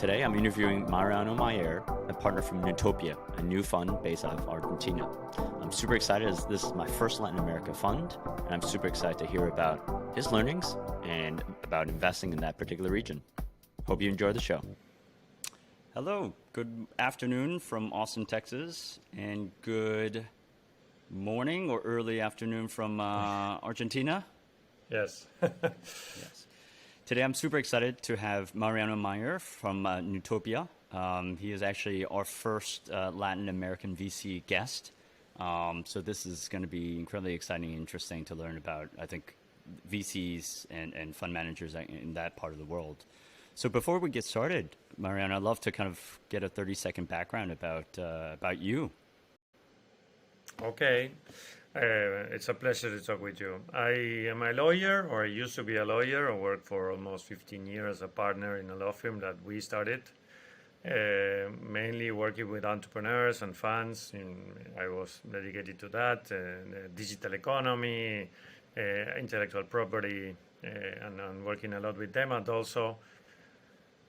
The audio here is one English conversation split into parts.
Today, I'm interviewing Mariano, a partner from Newtopia, a new fund based out of Argentina. I'm super excited as this is my first Latin America fund, and I'm super excited to hear about his learnings and about investing in that particular region. Hope you enjoy the show. Hello, good afternoon from Austin, Texas, and good morning or early afternoon from Argentina. Yes. Yes. Today, I'm super excited to have Mariano Mayer from Newtopia. He is actually our first Latin American VC guest. So this is going to be incredibly exciting and interesting to learn about, I think, VCs and fund managers in that part of the world. So before we get started, Mariano, I'd love to kind of get a 30-second background about you. Okay. It's a pleasure to talk with you. I am a lawyer, or I used to be a lawyer. I worked for almost 15 years as a partner in a law firm that we started, mainly working with entrepreneurs and funds. I was dedicated to that, digital economy, intellectual property, and working a lot with them, and also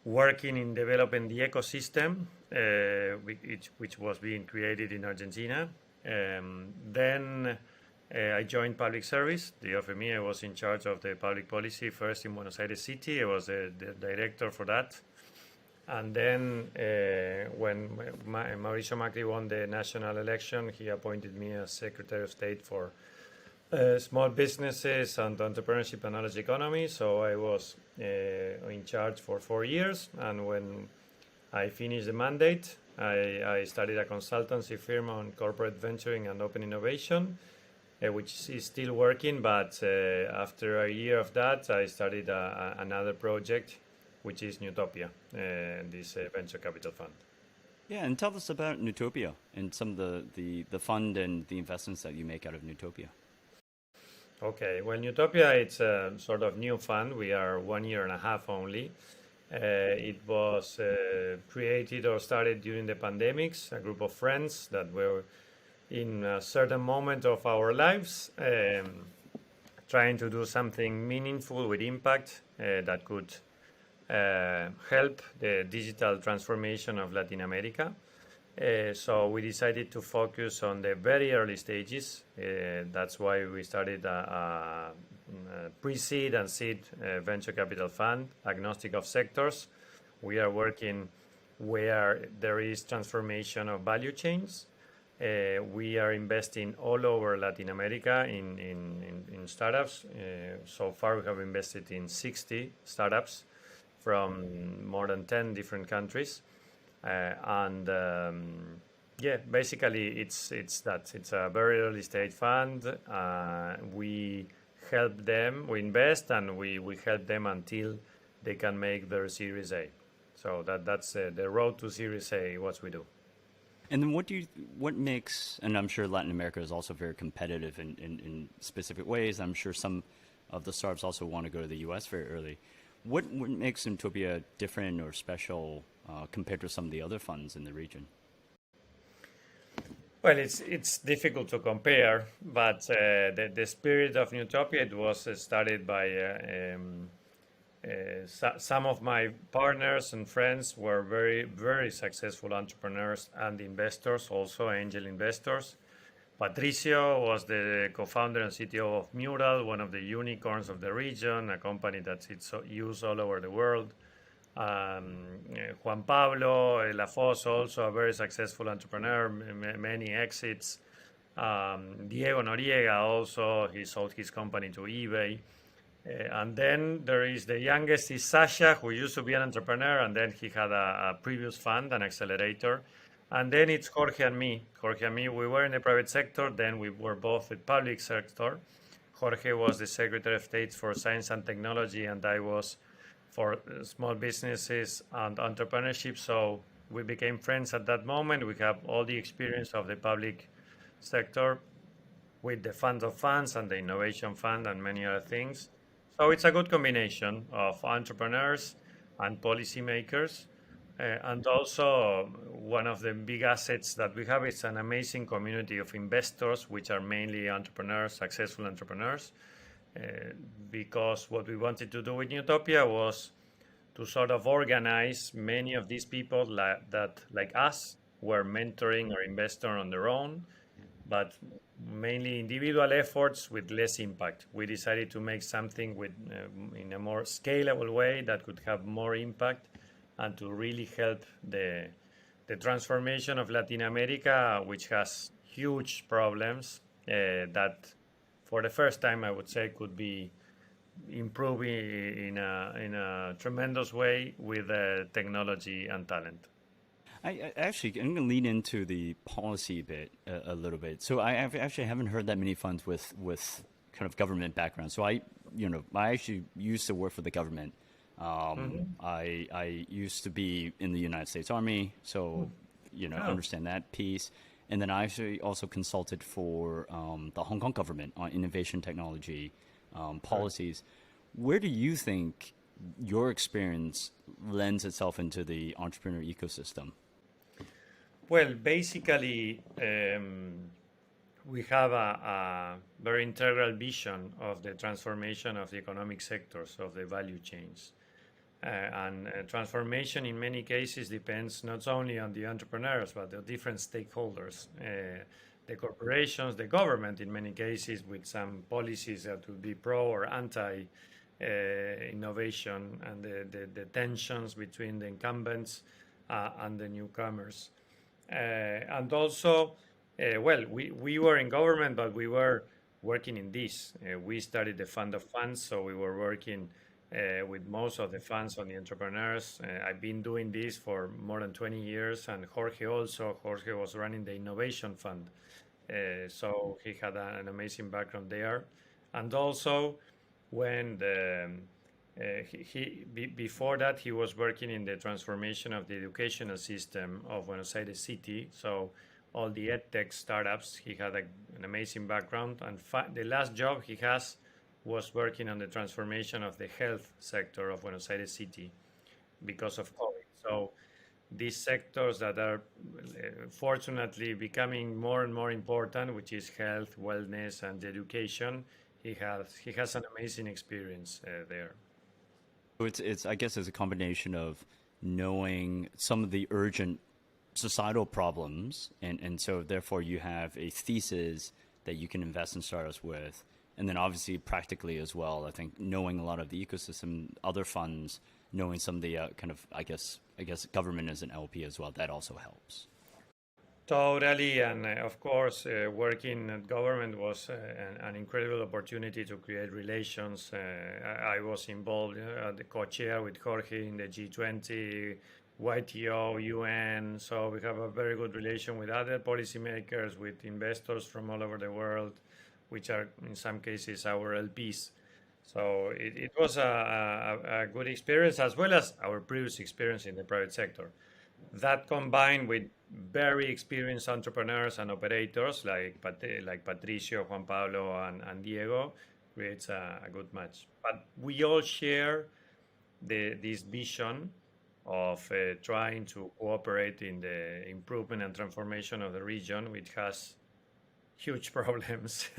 working in developing the ecosystem, which was being created in Argentina. Then I joined public service. They offered me. I was in charge of the public policy first in Buenos Aires City. I was the director for that. And then when Mauricio Macri won the national election, he appointed me as Secretary of State for small businesses and entrepreneurship and knowledge economy. So I was in charge for 4 years. And when I finished the mandate, I started a consultancy firm on corporate venturing and open innovation, which is still working. But after a year of that, I started another project, which is Newtopia, this venture capital fund. Yeah, and tell us about Newtopia and some of the fund and the investments that you make out of Newtopia. Okay, well, Newtopia, it's a sort of new fund. We are 1 year and a half only. It was created or started during the pandemics, a group of friends that were in a certain moment of our lives trying to do something meaningful with impact that could help the digital transformation of Latin America. So we decided to focus on the very early stages. That's why we started a pre-seed and seed venture capital fund, agnostic of sectors. We are working where there is transformation of value chains. We are investing all over Latin America in startups. So far, we have invested in 60 startups from more than 10 different countries. Basically, it's a very early stage fund. We help them, we invest, and we help them until they can make their Series A. So that's the road to Series A, what we do. And then what makes, and I'm sure Latin America is also very competitive in specific ways. I'm sure some of the startups also want to go to the US very early. What makes Newtopia different or special compared to some of the other funds in the region? Well, it's difficult to compare, but the spirit of Newtopia, it was started by some of my partners and friends were very, very successful entrepreneurs and investors, also angel investors. Patricio was the co-founder and CTO of Mural, one of the unicorns of the region, a company that's used all over the world. Juan Pablo Lafos, also a very successful entrepreneur, many exits. Diego Noriega also, he sold his company to eBay. And then there is the youngest is Sasha, who used to be an entrepreneur, and then he had a previous fund, an accelerator. And then it's Jorge and me. We were in the private sector, then we were both in public sector. Jorge was the Secretary of State for Science and Technology, and I was for small businesses and entrepreneurship. So we became friends at that moment. We have all the experience of the public sector with the fund of funds and the innovation fund and many other things. So it's a good combination of entrepreneurs and policymakers. And also one of the big assets that we have is an amazing community of investors, which are mainly entrepreneurs, successful entrepreneurs. Because what we wanted to do with Newtopia was to sort of organize many of these people that, like us, were mentoring or investor on their own, but mainly individual efforts with less impact. We decided to make something with in a more scalable way that could have more impact and to really help the transformation of Latin America, which has huge problems that, for the first time, I would say, could be improving in a tremendous way with technology and talent. I'm going to lean into the policy bit a little bit. So actually haven't heard that many funds with kind of government background. So I actually used to work for the government. I used to be in the United States Army, so understand that piece. And then I actually also consulted for the Hong Kong government on innovation technology policies. Where do you think your experience lends itself into the entrepreneur ecosystem? Well, basically, we have a very integral vision of the transformation of the economic sectors of the value chains. And transformation in many cases depends not only on the entrepreneurs, but the different stakeholders, the corporations, the government in many cases, with some policies that would be pro or anti innovation, and the tensions between the incumbents and the newcomers. And also, well, we were in government, but we were working in this. We started the fund of funds, so we were working with most of the funds on the entrepreneurs. I've been doing this for more than 20 years, and Jorge also. Jorge was running the innovation fund, so he had an amazing background there. And also, when before that, he was working in the transformation of the educational system of Buenos Aires City. So all the edtech startups, he had an amazing background. And the last job he has was working on the transformation of the health sector of Buenos Aires City because of COVID. So these sectors that are fortunately becoming more and more important, which is health, wellness, and education, he has an amazing experience there. So it's I guess it's a combination of knowing some of the urgent societal problems, and so therefore you have a thesis that you can invest in startups with. And then obviously practically as well, I think knowing a lot of the ecosystem, other funds, knowing some of the kind of, I guess government as an LP as well, that also helps. Totally, and of course, working at government was an incredible opportunity to create relations. I was involved at the co-chair with Jorge in the G20, YTO, UN, so we have a very good relation with other policymakers, with investors from all over the world, which are in some cases our LPs. So it was a good experience, as well as our previous experience in the private sector. That combined with very experienced entrepreneurs and operators like Patricio, Juan Pablo, and Diego creates a good match. But we all share this vision of trying to cooperate in the improvement and transformation of the region, which has huge problems.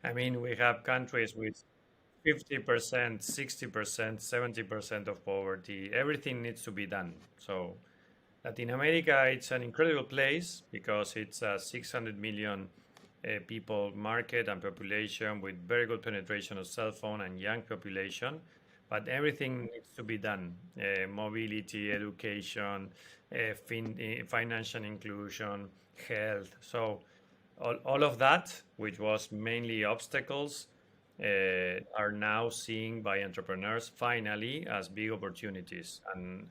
I mean, we have countries with 50%, 60%, 70% of poverty. Everything needs to be done. So Latin America, it's an incredible place because it's a 600 million people market and population with very good penetration of cell phone and young population. But everything needs to be done. Mobility, education, financial inclusion, health. So all of that, which was mainly obstacles, are now seen by entrepreneurs finally as big opportunities. And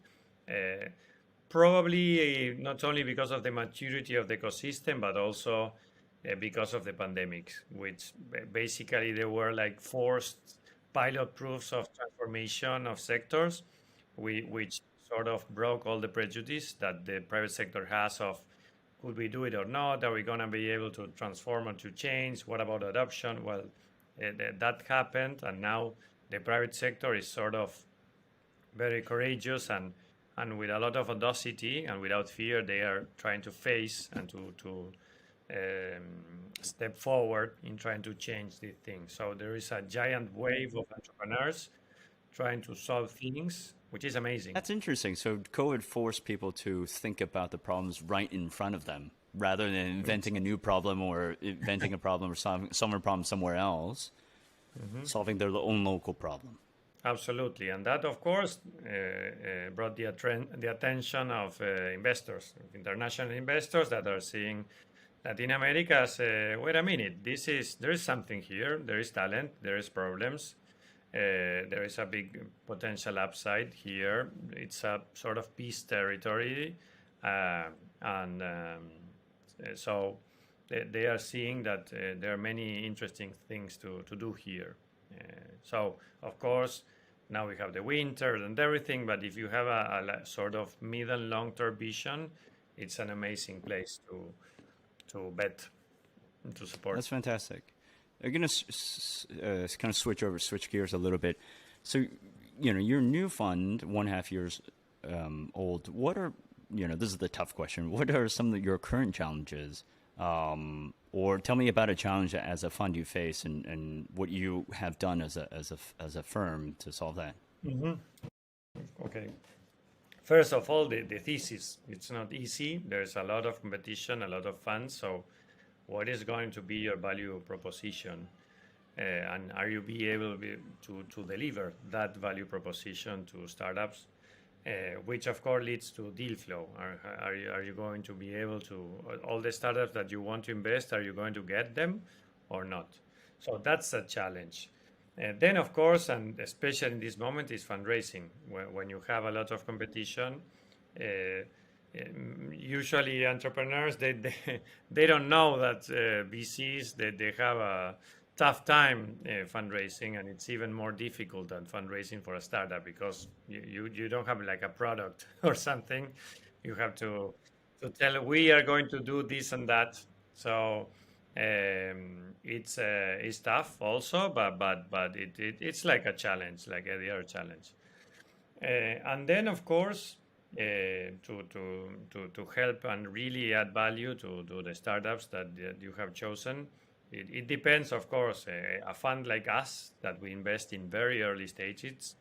probably not only because of the maturity of the ecosystem, but also because of the pandemic, which basically they were like forced pilot proofs of transformation of sectors, which sort of broke all the prejudice that the private sector has of could we do it or not? Are we going to be able to transform or to change? What about adoption? Well, that happened, and now the private sector is sort of very courageous and with a lot of audacity and without fear, they are trying to face and to step forward in trying to change the thing. So there is a giant wave of entrepreneurs trying to solve things, which is amazing. That's interesting. So COVID forced people to think about the problems right in front of them rather than inventing a new problem or inventing a problem or solving a problem somewhere else, solving their own local problem. Absolutely, and that, of course, brought the attention of investors, international investors that are seeing Latin America as, wait a minute, there is something here, there is talent, there is problems, there is a big potential upside here. It's a sort of peace territory, and so they are seeing that there are many interesting things to do here. So, of course, now we have the winter and everything, but if you have a sort of mid and long-term vision, it's an amazing place to bet and to support. That's fantastic. I'm going to kind of switch gears a little bit. So, your new fund, 1.5 years old. What are, this is the tough question. What are some of your current challenges? Or tell me about a challenge as a fund you face and what you have done as a firm to solve that. Okay. First of all, the thesis. It's not easy. There's a lot of competition, a lot of funds. So what is going to be your value proposition? And are you be able to deliver that value proposition to startups? Which of course leads to deal flow. Are you going to be able to, all the startups that you want to invest, are you going to get them or not? So that's a challenge. Then of course, and especially in this moment, is fundraising. When you have a lot of competition, usually entrepreneurs, they don't know that VCs, they have a tough time fundraising, and it's even more difficult than fundraising for a startup because you don't have like a product or something. You have to tell we are going to do this and that. So it's tough also, but it's like a challenge, like any other challenge. And then of course to help and really add value to the startups that you have chosen. It depends, of course. A fund like us that we invest in very early stages,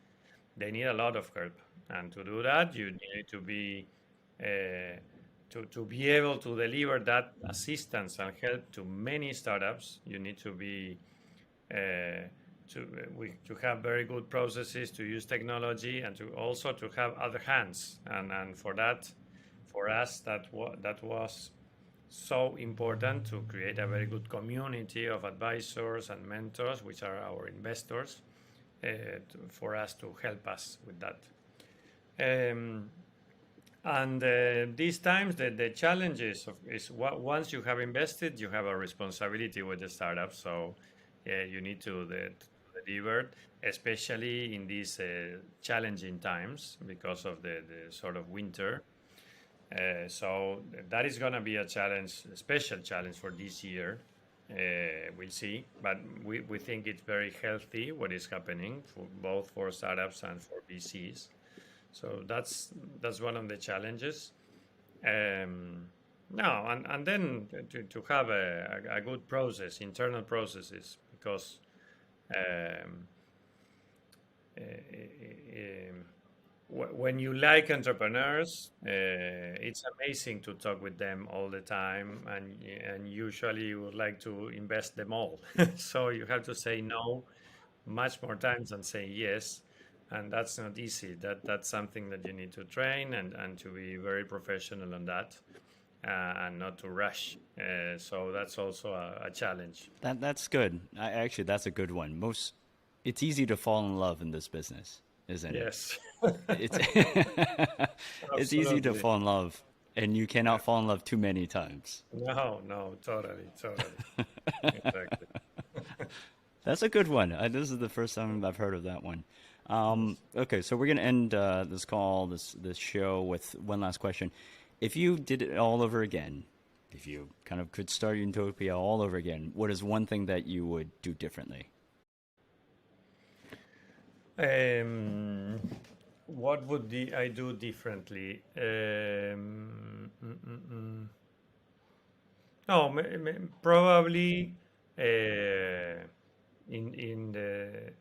they need a lot of help, and to do that, you need to be to be able to deliver that assistance and help to many startups. You need to be to have very good processes, to use technology, and to also to have other hands. And for that, for us, that was so important to create a very good community of advisors and mentors, which are our investors, for us to help us with that. And these times, the challenges is once you have invested, you have a responsibility with the startup. So you need to deliver, especially in these challenging times because of the sort of winter. So that is going to be a challenge, a special challenge for this year. We'll see, but we think it's very healthy what is happening for both for startups and for VCs. So that's one of the challenges. Now and then to have a good process, internal processes, because when you like entrepreneurs, it's amazing to talk with them all the time, and usually you would like to invest them all. So you have to say no much more times than say yes, and that's not easy. That's something that you need to train and to be very professional on that, and not to rush. So that's also a challenge. That's good. Actually, that's a good one. It's easy to fall in love in this business, isn't it? Yes. It's easy to fall in love, and you cannot fall in love too many times. No, totally. Exactly. That's a good one. This is the first time I've heard of that one. Okay, so we're going to end this call, this show, with one last question. If you did it all over again, if you kind of could start Newtopia all over again, what is one thing that you would do differently? What would I do differently? No, probably in the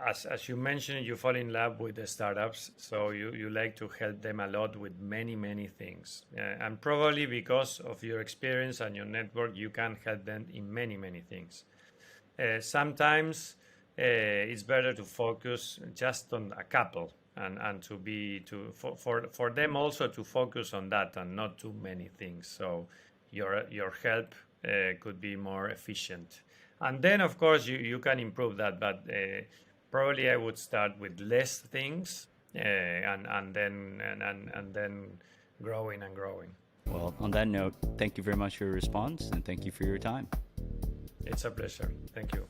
as you mentioned, you fall in love with the startups, so you like to help them a lot with many things, and probably because of your experience and your network, you can help them in many things. Sometimes it's better to focus just on a couple, and for them also to focus on that and not too many things. So your help could be more efficient, and then of course you can improve that. But probably I would start with less things, and then growing and growing. Well, on that note, thank you very much for your response, and thank you for your time. It's a pleasure. Thank you.